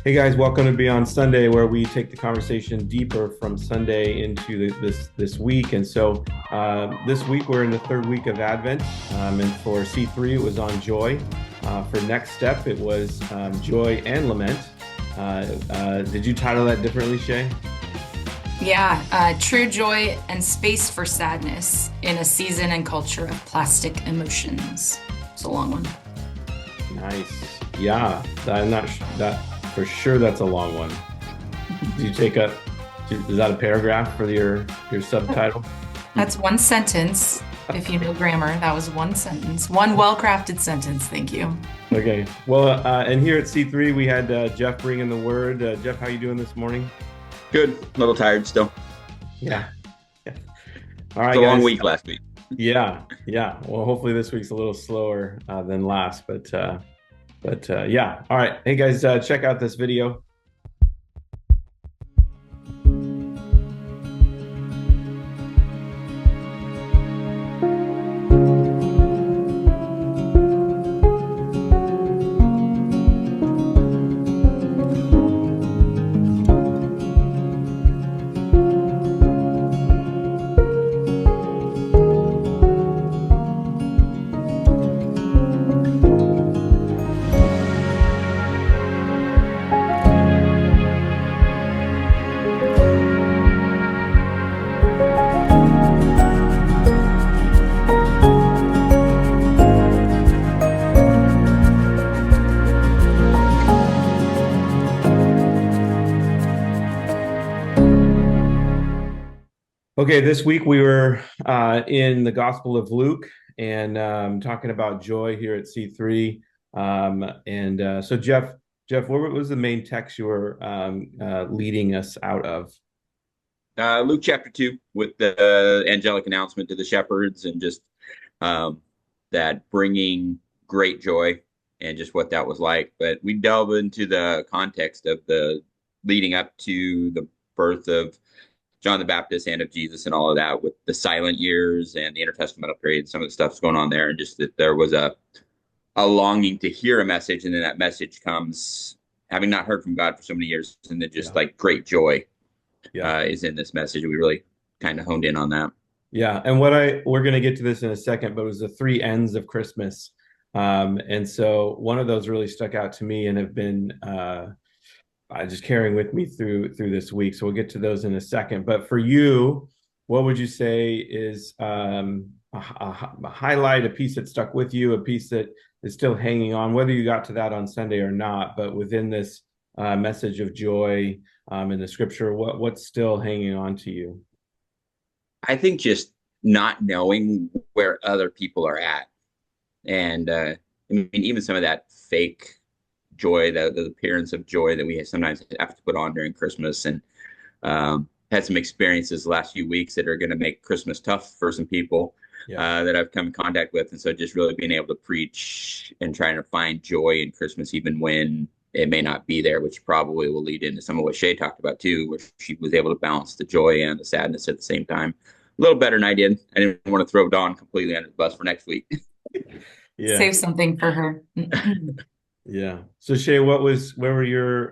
Hey guys, welcome to Beyond Sunday, where we take the conversation deeper from Sunday into this week. And so this week we're in the third week of Advent, and for C3 it was on joy. For next step it was joy and lament. Did you title that differently, Shay? Yeah, true joy and space for sadness in a season and culture of plastic emotions. It's a long one. Nice. Yeah, I'm not that for sure. That's a long one. Do you take up? Is that a paragraph for your subtitle? That's one sentence. If you know grammar, that was one sentence. One well-crafted sentence. Thank you. Okay. Well, and here at C3, we had Jeff bring in the word. Jeff, how you doing this morning? Good. A little tired still. Yeah. Yeah. All It's right, a long guys. week last week. Yeah. Yeah. Well, hopefully this week's a little slower than last, but yeah. All right. Hey guys, check out this video. Okay, this week we were in the Gospel of Luke and talking about joy here at C3. So Jeff, what was the main text you were leading us out of? Luke chapter 2 with the angelic announcement to the shepherds and just um, that bringing great joy and just what that was like. But we delve into the context of the leading up to the birth of John the Baptist and of Jesus and all of that with the silent years and the intertestamental period, some of the stuff's going on there, and just that there was a longing to hear a message, and then that message comes having not heard from God for so many years, and then just Yeah, like great joy yeah, is in this message. We really kind of honed in on that. yeah. And we're going to get to this in a second, but it was the three ends of Christmas. And so one of those really stuck out to me and have been just carrying with me through this week. So we'll get to those in a second. But for you, what would you say is a highlight, a piece that stuck with you, a piece that is still hanging on, whether you got to that on Sunday or not, but within this message of joy in the scripture, what's still hanging on to you? I think just not knowing where other people are at, and I mean even some of that fake joy, the appearance of joy that we sometimes have to put on during Christmas, and had some experiences the last few weeks that are going to make Christmas tough for some people Yeah, that I've come in contact with. And so just really being able to preach and trying to find joy in Christmas, even when it may not be there, which probably will lead into some of what Shay talked about too, where she was able to balance the joy and the sadness at the same time. A little better than I did. I didn't want to throw Dawn completely under the bus for next week. yeah, Save something for her. yeah. So Shay, where were your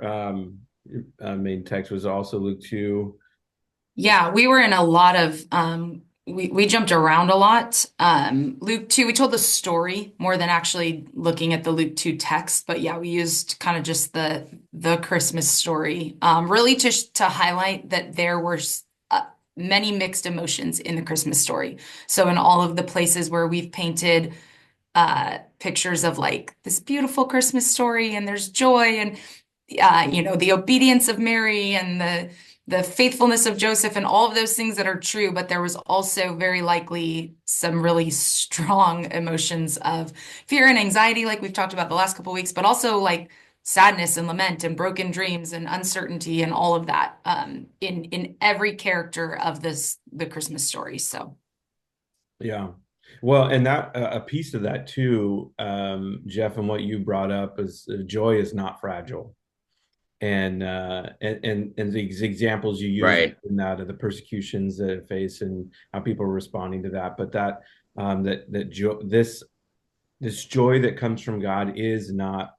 main text? Was also Luke 2. Yeah, we were in a lot of we jumped around a lot. Luke 2, we told the story more than actually looking at the Luke 2 text, but yeah, we used kind of just the Christmas story really to highlight that there were many mixed emotions in the Christmas story. So in all of the places where we've painted pictures of like this beautiful Christmas story and there's joy and the obedience of Mary and the faithfulness of Joseph and all of those things that are true, but there was also very likely some really strong emotions of fear and anxiety, like we've talked about the last couple of weeks, but also like sadness and lament and broken dreams and uncertainty and all of that in every character of the Christmas story. So Yeah. Well, and that a piece of that too, Jeff, and what you brought up is joy is not fragile. And the examples you use Right. in that of the persecutions that it face and how people are responding to that, but that that this joy that comes from God is not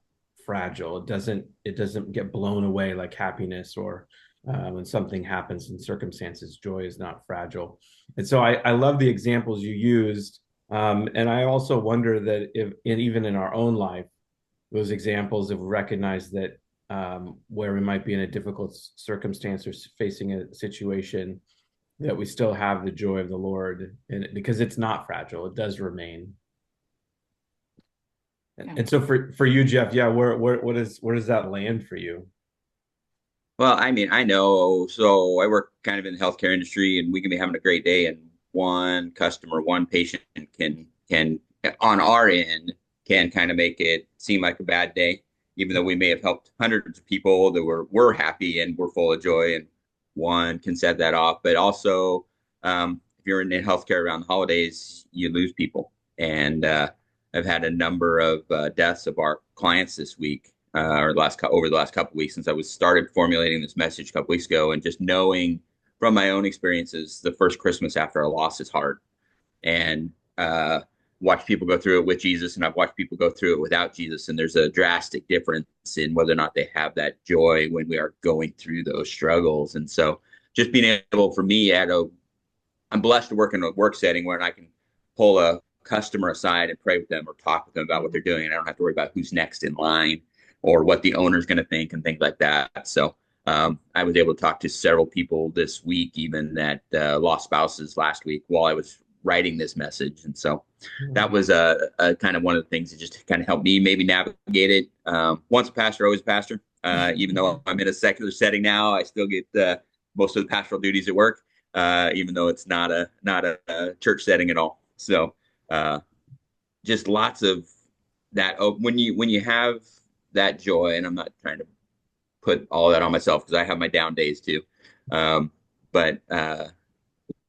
fragile. It doesn't get blown away like happiness, or when something happens in circumstances. Joy is not fragile. And so I love the examples you used. And I also wonder that if even in our own life, those examples have recognized that where we might be in a difficult circumstance or facing a situation, that we still have the joy of the Lord, and because it's not fragile, it does remain. Yeah. And so for you, Jeff, yeah, where does that land for you? Well, I mean, I know. So I work kind of in the healthcare industry, and we can be having a great day, and one customer, one patient can on our end can kind of make it seem like a bad day, even though we may have helped hundreds of people that were happy and were full of joy, and one can set that off. But also, if you're in healthcare around the holidays, you lose people, and I've had a number of deaths of our clients this week, or over the last couple of weeks since I was started formulating this message a couple weeks ago, and just knowing from my own experiences, the first Christmas after a loss is hard, and watch people go through it with Jesus, and I've watched people go through it without Jesus, and there's a drastic difference in whether or not they have that joy when we are going through those struggles. And so, just being able for me I'm blessed to work in a work setting where I can pull a customer aside and pray with them or talk with them about what they're doing. And I don't have to worry about who's next in line or what the owner's going to think and things like that. So I was able to talk to several people this week, even that lost spouses last week while I was writing this message. And so that was a kind of one of the things that just kind of helped me maybe navigate it. Once a pastor, always a pastor. Even though I'm in a secular setting now, I still get most of the pastoral duties at work, even though it's not a church setting at all. So just lots of that. Oh, when you have that joy, and I'm not trying to put all that on myself because I have my down days too. But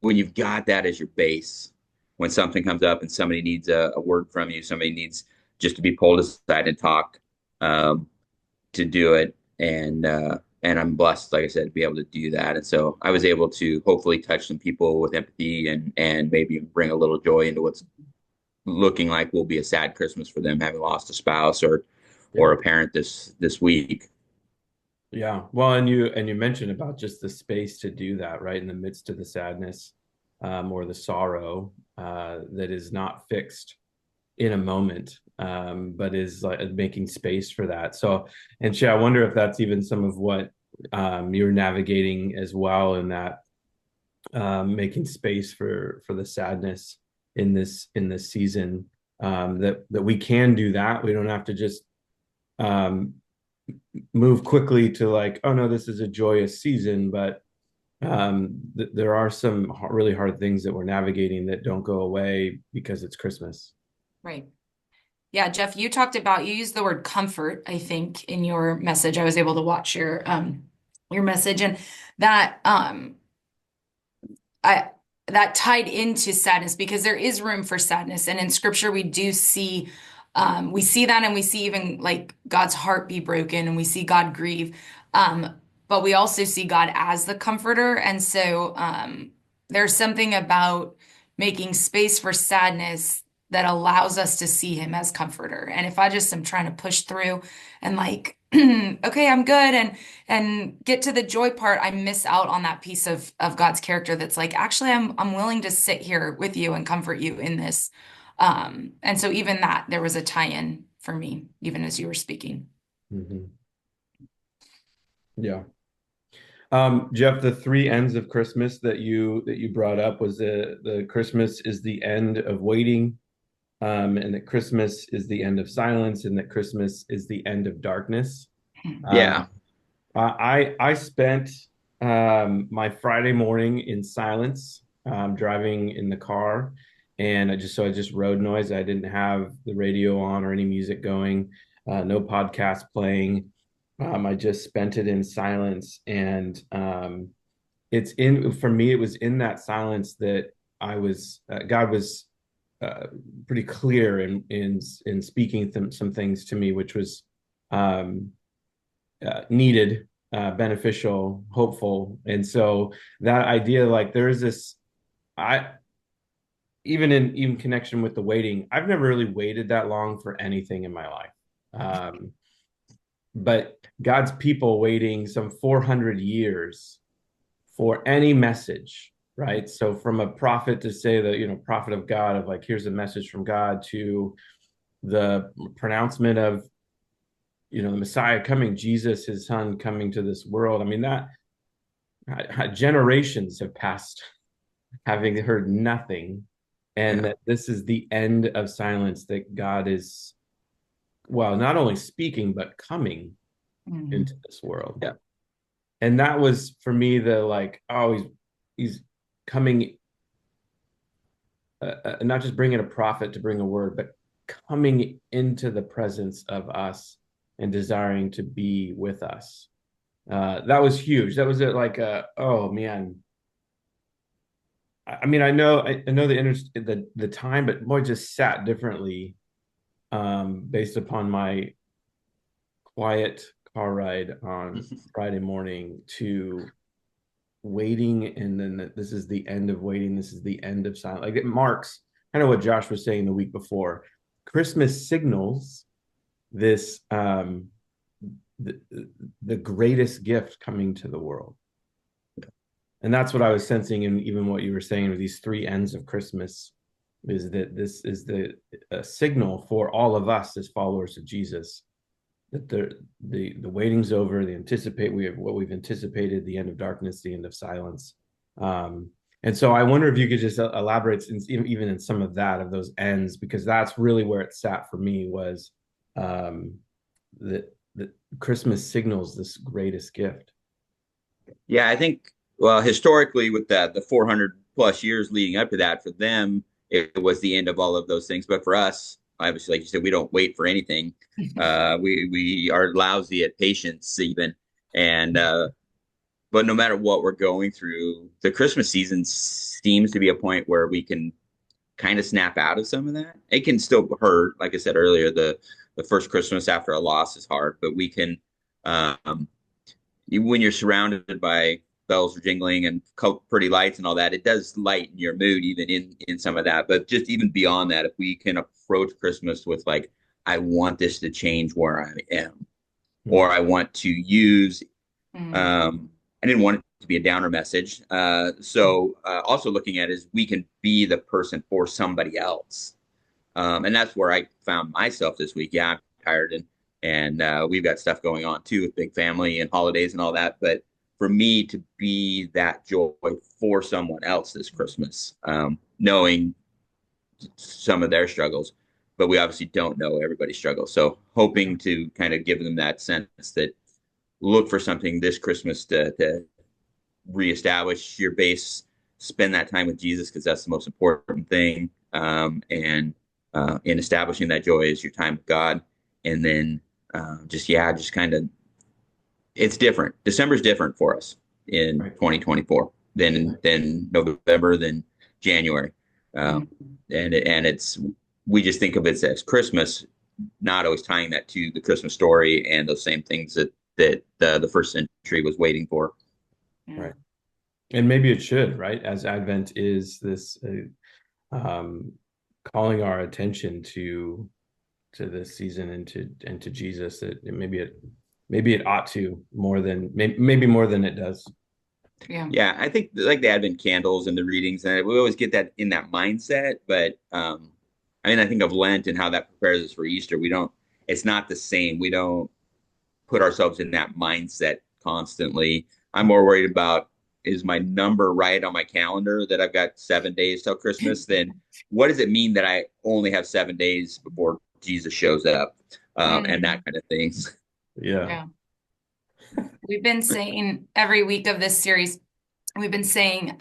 when you've got that as your base, when something comes up and somebody needs a word from you, somebody needs just to be pulled aside and talk, to do it. And I'm blessed, like I said, to be able to do that. And so I was able to hopefully touch some people with empathy and maybe bring a little joy into what's looking like will be a sad Christmas for them, having lost a spouse or Yeah. a parent this week. Yeah. Well, and you mentioned about just the space to do that, right? In the midst of the sadness, or the sorrow, that is not fixed in a moment, but is like making space for that. So, and Shay, I wonder if that's even some of what you're navigating as well, in that making space for the sadness in this season. That we can do that. We don't have to just um, move quickly to like, oh no, this is a joyous season, but there are some really hard things that we're navigating that don't go away because it's Christmas. Right. Yeah, Jeff, you used the word comfort, I think, in your message. I was able to watch your message, and that I that tied into sadness because there is room for sadness. And in scripture we do see that, and we see even like God's heart be broken, and we see God grieve. But we also see God as the comforter. And so there's something about making space for sadness that allows us to see him as comforter. And if I just am trying to push through and like, okay, I'm good, and get to the joy part, I miss out on that piece of God's character that's like, actually, I'm willing to sit here with you and comfort you in this. And so even that, there was a tie-in for me, even as you were speaking. Mm-hmm. Yeah. Jeff, the three ends of Christmas that you brought up was the Christmas is the end of waiting, and that Christmas is the end of silence, and that Christmas is the end of darkness. Yeah. Um, I spent my Friday morning in silence, driving in the car, and I just road noise. I didn't have the radio on or any music going, no podcast playing. I just spent it in silence, and it's in for me. It was in that silence that God was pretty clear in speaking some things to me, which was um, needed, beneficial, hopeful. And so that idea, like there is this, I even connection with the waiting, I've never really waited that long for anything in my life. but God's people waiting some 400 years for any message, right? So from a prophet to say that, prophet of God, of like, here's a message from God, to the pronouncement of, the Messiah coming, Jesus, his son, coming to this world. I mean, that generations have passed having heard nothing, and Yeah. that this is the end of silence, that God is, well, not only speaking, but coming into this world. Yeah. And that was for me the like, oh, he's coming, not just bringing a prophet to bring a word, but coming into the presence of us and desiring to be with us. That was huge. That was it. Like, oh man. I mean, I know the time, but more just sat differently, based upon my quiet car ride on Friday morning to waiting, and then this is the end of waiting. This is the end of silence. Like, it marks kind of what Josh was saying the week before. Christmas signals this, the, the greatest gift coming to the world. And that's what I was sensing, and even what you were saying with these three ends of Christmas, is that this is the signal for all of us as followers of Jesus, that the waiting's over. The anticipate we have what we've anticipated, the end of darkness, the end of silence. And so I wonder if you could just elaborate even in some of that, of those ends, because that's really where it sat for me, was that Christmas signals this greatest gift. Yeah, I think, well, historically, with that, the 400 plus years leading up to that, for them, it was the end of all of those things. But for us, obviously, like you said, we don't wait for anything. We are lousy at patience even, and but no matter what we're going through, the Christmas season seems to be a point where we can kind of snap out of some of that. It can still hurt, like I said earlier. The first Christmas after a loss is hard, but we can. Um, when you're surrounded by bells jingling and pretty lights and all that, it does lighten your mood even in some of that. But just even beyond that, if we can approach Christmas with like, I want this to change where I am, or I want to use. I didn't want it to be a downer message. So also looking at is we can be the person for somebody else. And that's where I found myself this week. Yeah, I'm tired, and we've got stuff going on too with big family and holidays and all that. But for me to be that joy for someone else this Christmas, knowing some of their struggles, but we obviously don't know everybody's struggles. So hoping to kind of give them that sense that look for something this Christmas to reestablish your base, spend that time with Jesus, because that's the most important thing. And in establishing that joy is your time with God. And then just kind of, it's different. December's different for us in Right. 2024 than November, than January. And it's, we just think of it as Christmas, not always tying that to the Christmas story and those same things that the first century was waiting for. Right. And maybe it should, right? As Advent is this, calling our attention to this season, and to Jesus, that maybe it ought to, maybe more than it does. Yeah, I think like the Advent candles and the readings, and we always get that in that mindset. But I mean, I think of Lent and how that prepares us for Easter. We don't, it's not the same. We don't put ourselves in that mindset constantly. I'm more worried about, is my number right on my calendar that I've got 7 days till Christmas? Then what does it mean that I only have 7 days before Jesus shows up, and that kind of thing. Yeah. We've been saying every week of this series, we've been saying,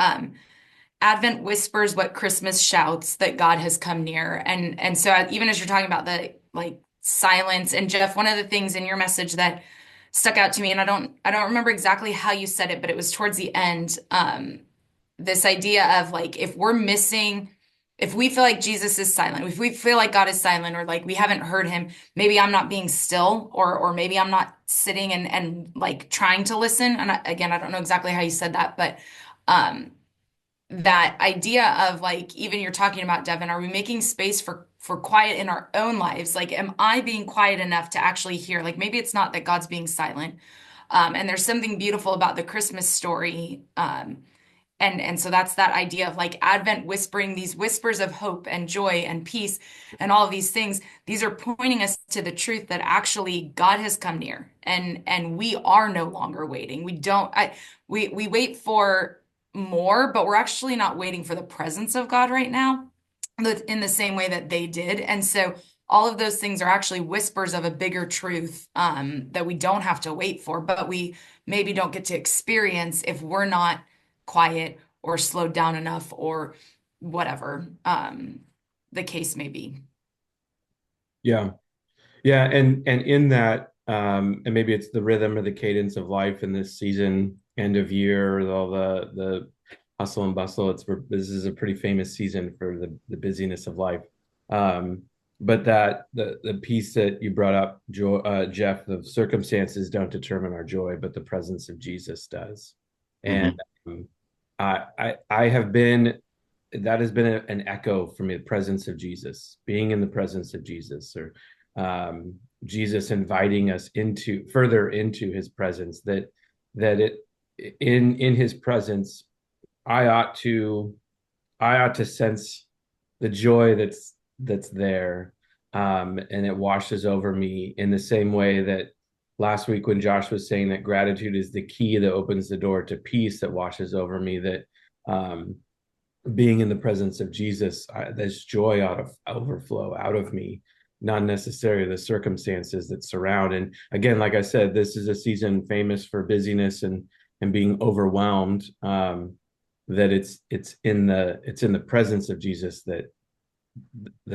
Advent whispers what Christmas shouts, that God has come near. And so even as you're talking about the like silence, and Jeff, one of the things in your message that stuck out to me, and I don't remember exactly how you said it, but it was towards the end, this idea of like, if we feel like Jesus is silent, if we feel like God is silent, or like we haven't heard him, maybe I'm not being still, or maybe I'm not sitting and like trying to listen. And again, I don't know exactly how you said that, but that idea of like, even you're talking about, Devin, are we making space for quiet in our own lives. Like, am I being quiet enough to actually hear? Like, maybe it's not that God's being silent. And there's something beautiful about the Christmas story. And so that's that idea of like Advent whispering these whispers of hope and joy and peace and all of these things. These are pointing us to the truth that actually God has come near and we are no longer waiting. We wait for more, but we're actually not waiting for the presence of God right now in the same way that they did. And so all of those things are actually whispers of a bigger truth that we don't have to wait for, but we maybe don't get to experience if we're not quiet or slowed down enough or whatever the case may be. Yeah. Yeah, and in that, and maybe it's the rhythm or the cadence of life in this season, end of year, with all the hustle and bustle. This is a pretty famous season for the busyness of life. But that the piece that you brought up, Jeff, of circumstances don't determine our joy, but the presence of Jesus does. And Mm-hmm. I have been that has been an echo for me, the presence of Jesus, being in the presence of Jesus, or Jesus inviting us into further into his presence, that it in his presence, I ought to sense the joy that's there. And it washes over me in the same way that last week when Josh was saying that gratitude is the key that opens the door to peace, that washes over me, that um, being in the presence of Jesus, there's joy out of overflow out of me, not necessarily the circumstances that surround. And again, like I said, this is a season famous for busyness and being overwhelmed. That it's in the presence of Jesus that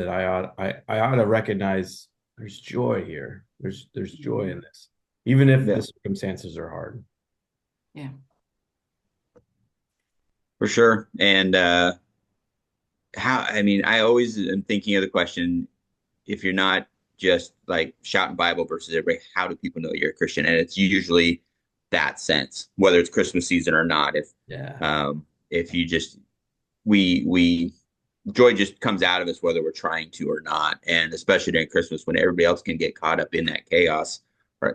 I ought to recognize there's joy here. There's joy in this, even if Yeah, the circumstances are hard. Yeah. for sure. And I mean, I always am thinking of the question, if you're not just like shouting Bible versus everybody, how do people know you're a Christian? And it's usually that sense, whether it's Christmas season or not. Yeah. If you just we joy just comes out of us whether we're trying to or not, and especially during Christmas when everybody else can get caught up in that chaos,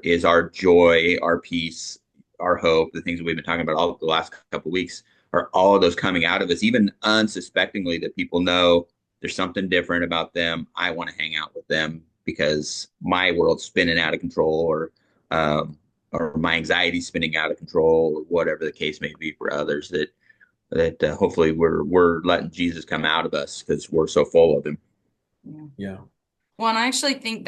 is our joy, our peace, our hope, the things that we've been talking about all the last couple of weeks, are all of those coming out of us, even unsuspectingly, that people know there's something different about them. I want to hang out with them because my world's spinning out of control, or my anxiety's spinning out of control, or whatever the case may be for others. That hopefully we're letting Jesus come out of us because we're so full of him. Yeah. Yeah. Well, and I actually think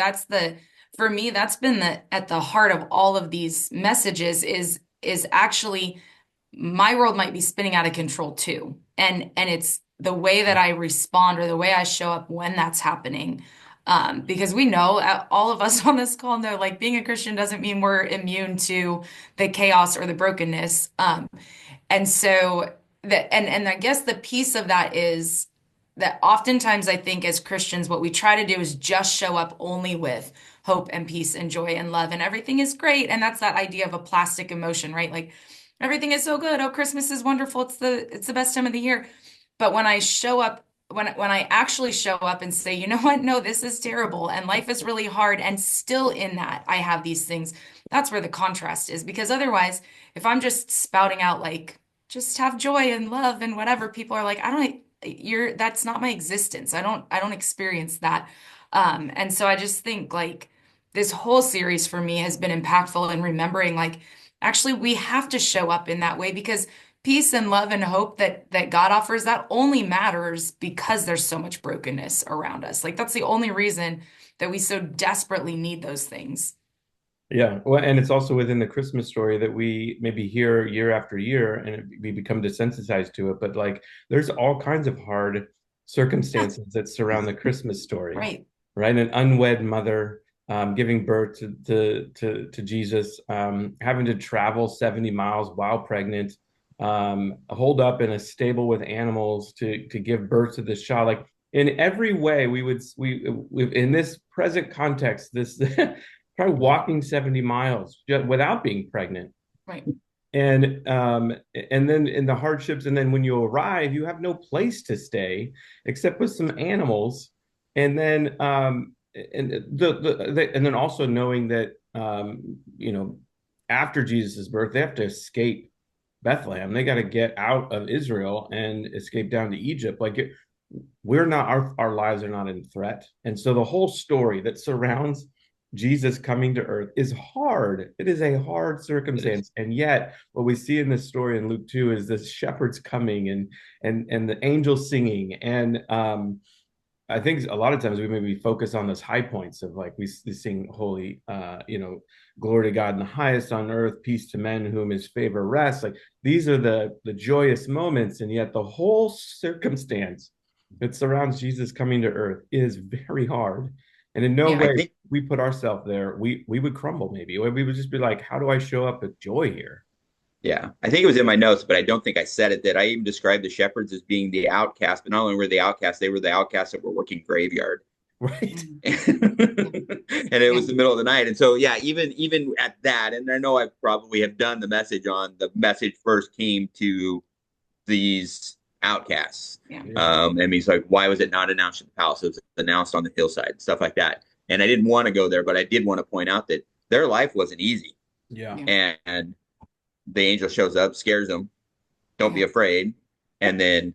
for me, that's been at the heart of all of these messages is actually my world might be spinning out of control too. And it's the way that I respond or the way I show up when that's happening. Because we know, all of us on this call know, like being a Christian doesn't mean we're immune to the chaos or the brokenness. And so and I guess the piece of that is that oftentimes I think as Christians, what we try to do is just show up only with hope and peace and joy and love, and everything is great. And that's that idea of a plastic emotion, right? Like everything is so good. Oh, Christmas is wonderful. It's the best time of the year. But when I show up, when I actually show up and say, you know what? No, this is terrible and life is really hard, and still in that I have these things. That's where the contrast is, because otherwise, if I'm just spouting out like just have joy and love and whatever, people are like, I don't, that's not my existence. I don't experience that. And so I just think like this whole series for me has been impactful in remembering like actually we have to show up in that way, because peace and love and hope that God offers, that only matters because there's so much brokenness around us. Like that's the only reason that we so desperately need those things. Yeah, well, and it's also within the Christmas story that we maybe hear year after year, and we become desensitized to it. But like, there's all kinds of hard Yeah, circumstances that surround the Christmas story, right. right? An unwed mother giving birth to Jesus, having to travel 70 miles while pregnant, hold up in a stable with animals to give birth to this child. Like in every way, we in this present context, this. Try walking 70 miles without being pregnant. Right. And then in the hardships, and then when you arrive, you have no place to stay except with some animals. And then and then also knowing that after Jesus' birth, they have to escape Bethlehem. They got to get out of Israel and escape down to Egypt. We're not our lives are not in threat. And so the whole story that surrounds Jesus coming to earth is hard. It is a hard It is. circumstance. And yet what we see in this story in Luke 2 is the shepherds coming and the angels singing. And I think a lot of times we maybe focus on those high points of like we sing holy, glory to God in the highest on earth, peace to men whom his favor rests. Like these are the joyous moments, and yet the whole circumstance that surrounds Jesus coming to earth is very hard. And in no Yeah. I way think we put ourselves there, we would crumble maybe. We would just be like, how do I show up with joy here? Yeah, I think it was in my notes, but I don't think I said it. That I even described the shepherds as being the outcast, but not only were they outcasts, they were the outcasts that were working graveyard. Right. Mm. Yeah. And it Yeah. was the middle of the night. And so yeah, even at that, and I know I probably have done the message on the message first came to these outcasts. Yeah. Yeah. And he's like, why was it not announced at the palace? It was announced on the hillside, stuff like that. And I didn't want to go there, but I did want to point out that their life wasn't easy. Yeah. Yeah. And the angel shows up, scares them, don't be Yeah. afraid. And then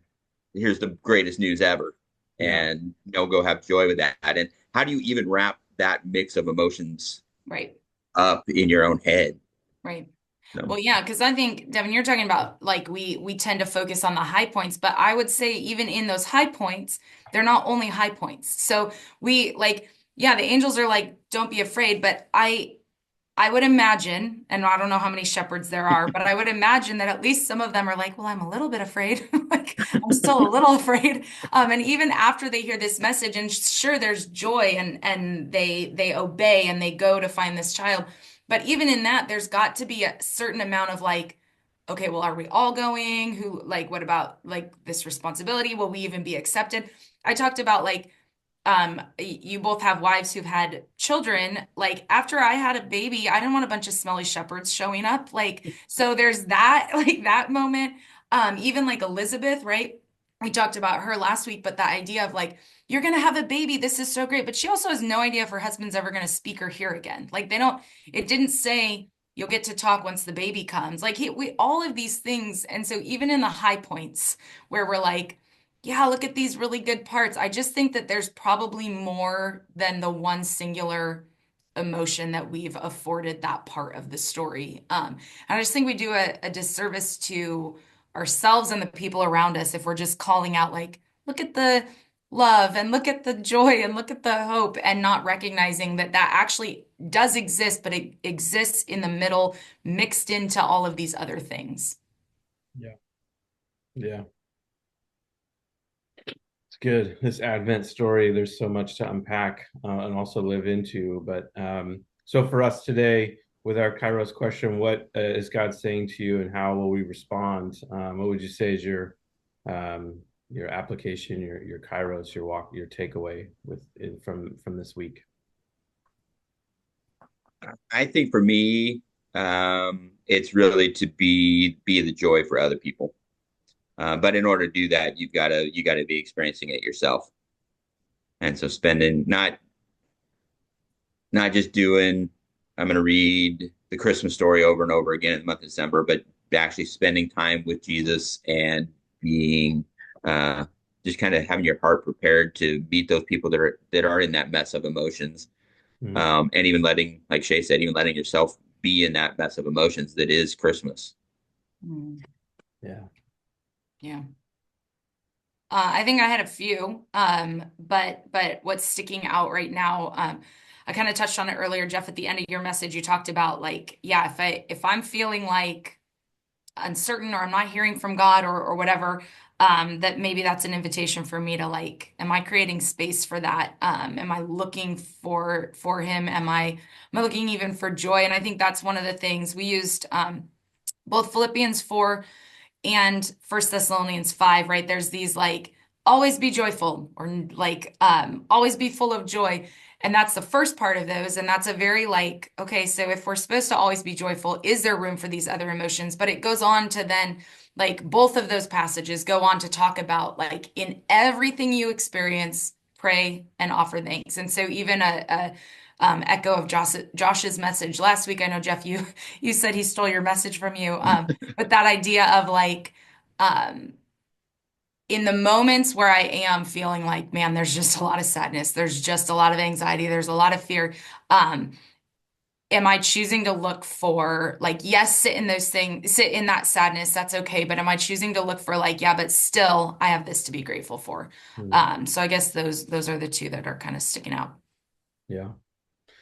here's the greatest news ever. Yeah. And go have joy with that. And how do you even wrap that mix of emotions Right. up in your own head? Right. So, Well, yeah, because I think, Devin, you're talking about like we tend to focus on the high points, but I would say even in those high points, they're not only high points. So we like, yeah, the angels are like, don't be afraid, but I would imagine, and I don't know how many shepherds there are, but I would imagine that at least some of them are like, well, I'm a little bit afraid. Like I'm still a little afraid. And even after they hear this message, and sure, there's joy and they obey and they go to find this child. But even in that, there's got to be a certain amount of like, okay, well, are we all going? Who like what about like this responsibility? Will we even be accepted? I talked about like you both have wives who've had children. Like after I had a baby, I didn't want a bunch of smelly shepherds showing up. Like, so there's that, like that moment. Even like Elizabeth, right? We talked about her last week, but the idea of like, you're gonna have a baby, this is so great. But she also has no idea if her husband's ever gonna speak or hear again. Like they don't, it didn't say you'll get to talk once the baby comes. Like we all of these things. And so even in the high points where we're like, yeah, look at these really good parts. I just think that there's probably more than the one singular emotion that we've afforded that part of the story. And I just think we do a disservice to ourselves and the people around us if we're just calling out like, look at the love and look at the joy and look at the hope and not recognizing that that actually does exist, but it exists in the middle, mixed into all of these other things. Yeah. Yeah. Good. This Advent story, there's so much to unpack and also live into. But so for us today, with our Kairos question, what is God saying to you and how will we respond? What would you say is your application, your Kairos, your walk, your takeaway from this week? I think for me, it's really to be the joy for other people. But in order to do that, you gotta be experiencing it yourself. And so spending not just doing, I'm going to read the Christmas story over and over again in the month of December, but actually spending time with Jesus and being uh, just kind of having your heart prepared to meet those people that are in that mess of emotions, Mm, and even letting, like Shay said, even letting yourself be in that mess of emotions that is Christmas. Mm, yeah. yeah. I think I had a few, but what's sticking out right now, I kind of touched on it earlier, Jeff, at the end of your message, you talked about like, yeah, if I'm feeling like uncertain or I'm not hearing from God or whatever, that maybe that's an invitation for me to like, am I creating space for that? Am I looking for him? Am I looking even for joy? And I think that's one of the things we used, both Philippians 4 and First Thessalonians 5, right? There's these like always be joyful or like always be full of joy. And that's the first part of those. And that's a very like, okay, so if we're supposed to always be joyful, is there room for these other emotions? But it goes on to then like both of those passages go on to talk about like in everything you experience, pray, and offer thanks. And so even a echo of Josh's message last week. I know, Jeff, you said he stole your message from you, but that idea of like, in the moments where I am feeling like, man, there's just a lot of sadness, there's just a lot of anxiety, there's a lot of fear. Am I choosing to look for like, yes, sit in those things, sit in that sadness, that's okay. But am I choosing to look for like, yeah, but still I have this to be grateful for. So I guess those are the two that are kind of sticking out. Yeah.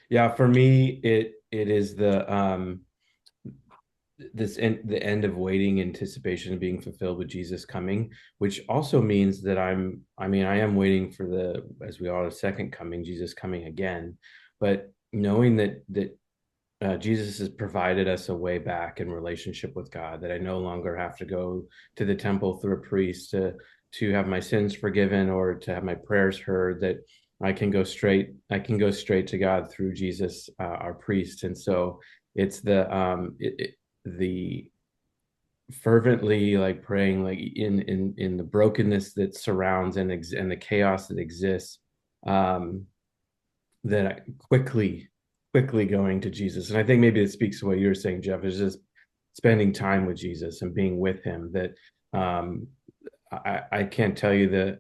Yeah. For me, it is the the end of waiting, anticipation of being fulfilled with Jesus coming, which also means that I am waiting for as we are, the second coming, Jesus coming again. But knowing that Jesus has provided us a way back in relationship with God, that I no longer have to go to the temple through a priest to have my sins forgiven or to have my prayers heard, that I can go straight to God through Jesus, our priest. And so it's the fervently like praying like in the brokenness that surrounds and the chaos that exists, that I quickly going to Jesus. And I think maybe it speaks to what you were saying, Jeff, is just spending time with Jesus and being with him. That I can't tell you the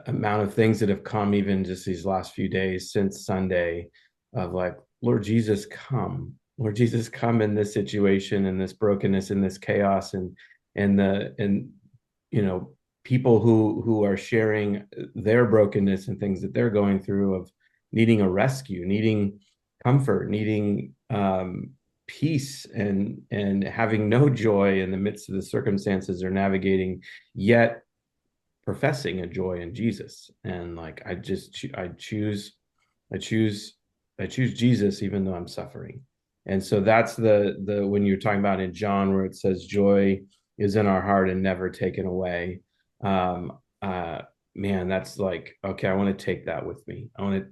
amount of things that have come even just these last few days since Sunday, of like, Lord Jesus, come. Lord Jesus, come in this situation and this brokenness and this chaos, and you know, people who are sharing their brokenness and things that they're going through, of needing a rescue, needing comfort, needing peace, and having no joy in the midst of the circumstances they're navigating, yet professing a joy in Jesus. And like, I choose Jesus even though I'm suffering. And so that's the when you're talking about in John, where it says joy is in our heart and never taken away. Man, that's like, okay, I want to take that with me. I want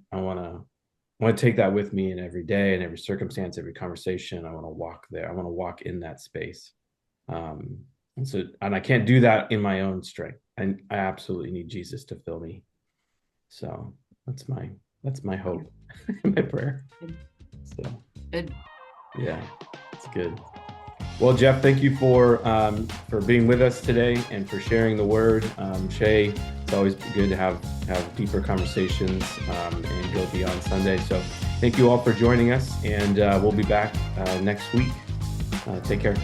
to take that with me in every day, in every circumstance, every conversation. I want to walk there. I want to walk in that space. And I can't do that in my own strength. And I absolutely need Jesus to fill me. So that's my hope, my prayer. So Good. Yeah, it's good. Well, Jeff, thank you for being with us today and for sharing the word. Shay, it's always good to have deeper conversations and go beyond Sunday. So thank you all for joining us, and we'll be back next week. Take care.